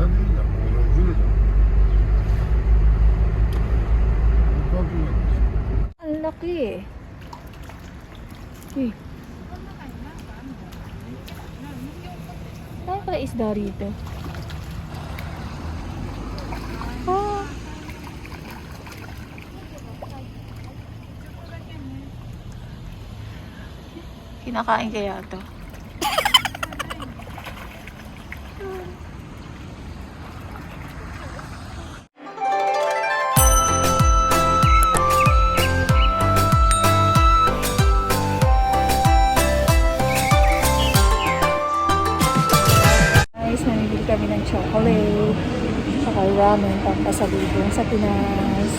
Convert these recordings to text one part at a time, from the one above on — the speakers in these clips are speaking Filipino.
Kadıyla oğlancıyla. Kadıyla. Ang laki eh. Eh. Saan pala isda rito? Ah. Kinakain kaya to? Guys, namimili kami ng chocolate. Saka ramen pampasalubong sa Pinas.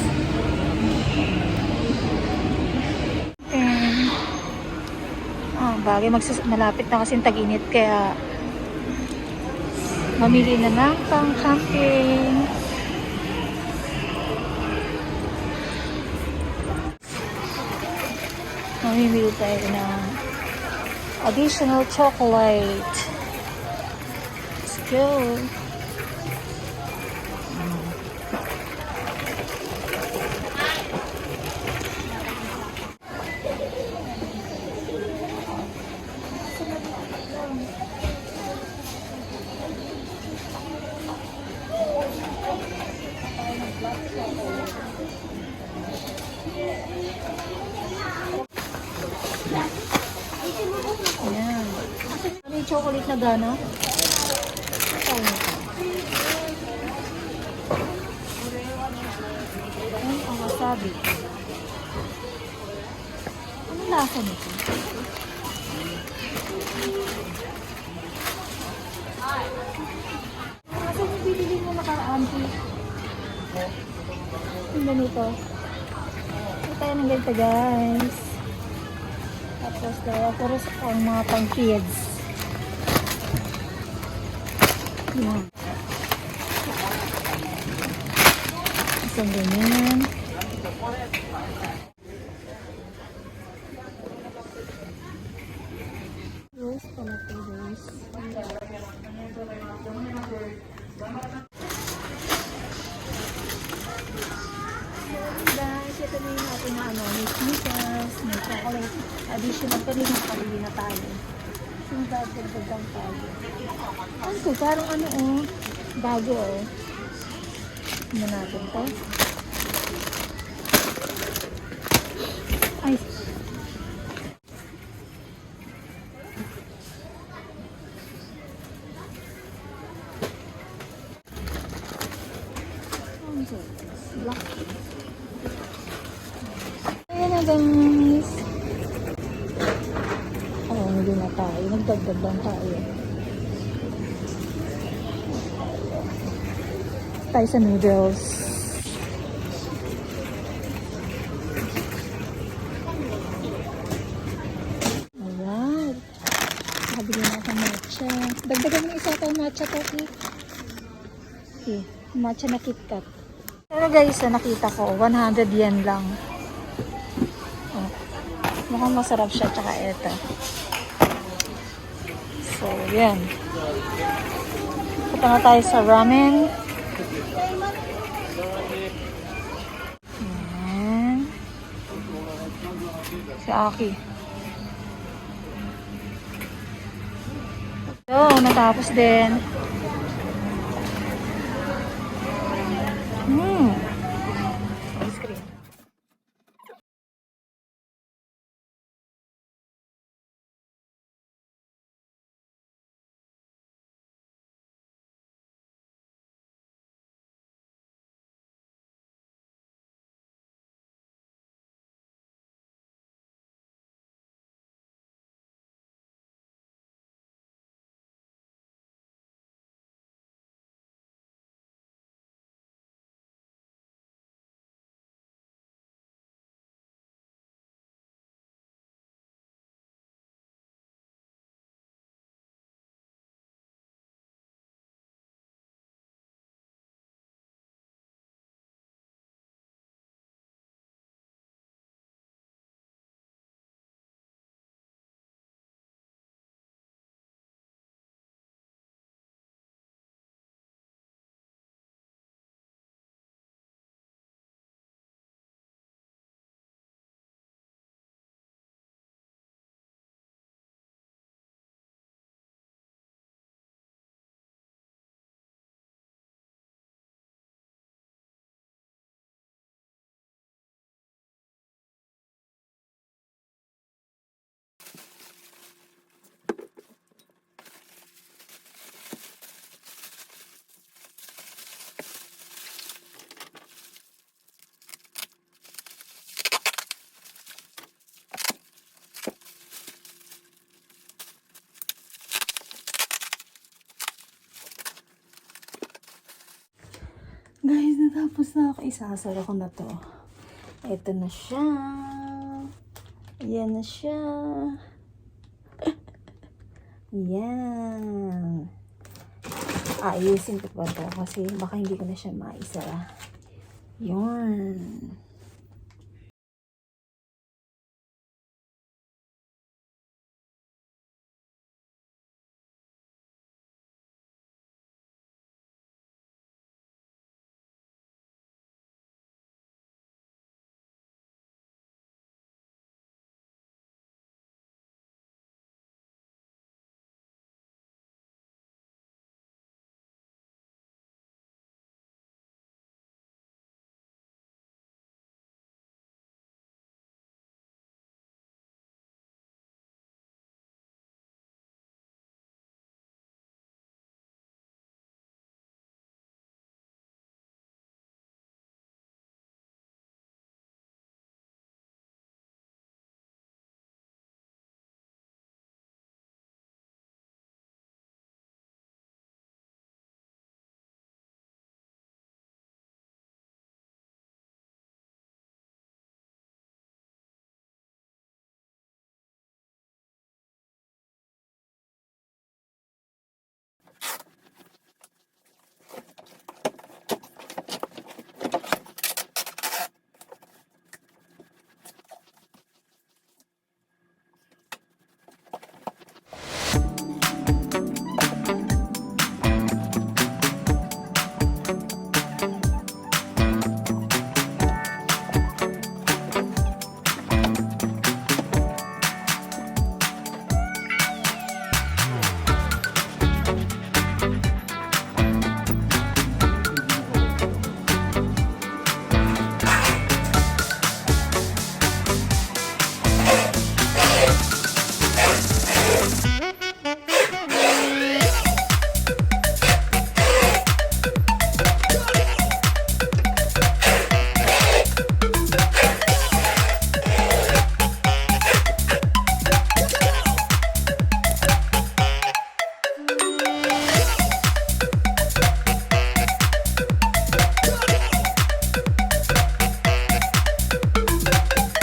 And, bagay malapit na kasing tag-init kaya mamili na ng pang-camping. Mamimili tayo ng additional chocolate. Let's go. Ayan. Ano yung chocolate na gana? Ano ito? Ang wasabi. Ano lasa nito? Kasi yung binili mo nakaraan, yung ganito. Ito tayo ng ganito, guys. Tapos dalawa puro ang mga pang kids. Yan. Isang ganyan. Rose pala ito, rose. Guys, ito na yung ating na may sneakers, may chocolate. Additional pa rin nakabili na tayo. Yung dagdag lang tayo. Ano to? Parang bago Ano natin to? Ay! Ano to? Black. Ayan na guys. Hindi na tayo. Nagdagdag lang tayo. Tayo sa noodles. Alright. Nakabili na ako matcha. Dagdagan mo isa tayo matcha coffee. Okay. Matcha na KitKat. Pero guys, nakita ko, 100 yen lang. Oh. Mukhang masarap siya. Tsaka ito. So, yan. Punta na tayo sa ramen. Yan. Si Aki. So, natapos din. Guys, natapos na ako. Isasara ko na to. Ito na siya. Ayan na siya. Yan. Ayusin ko pa to kasi baka hindi ko na siya maisara. Yun.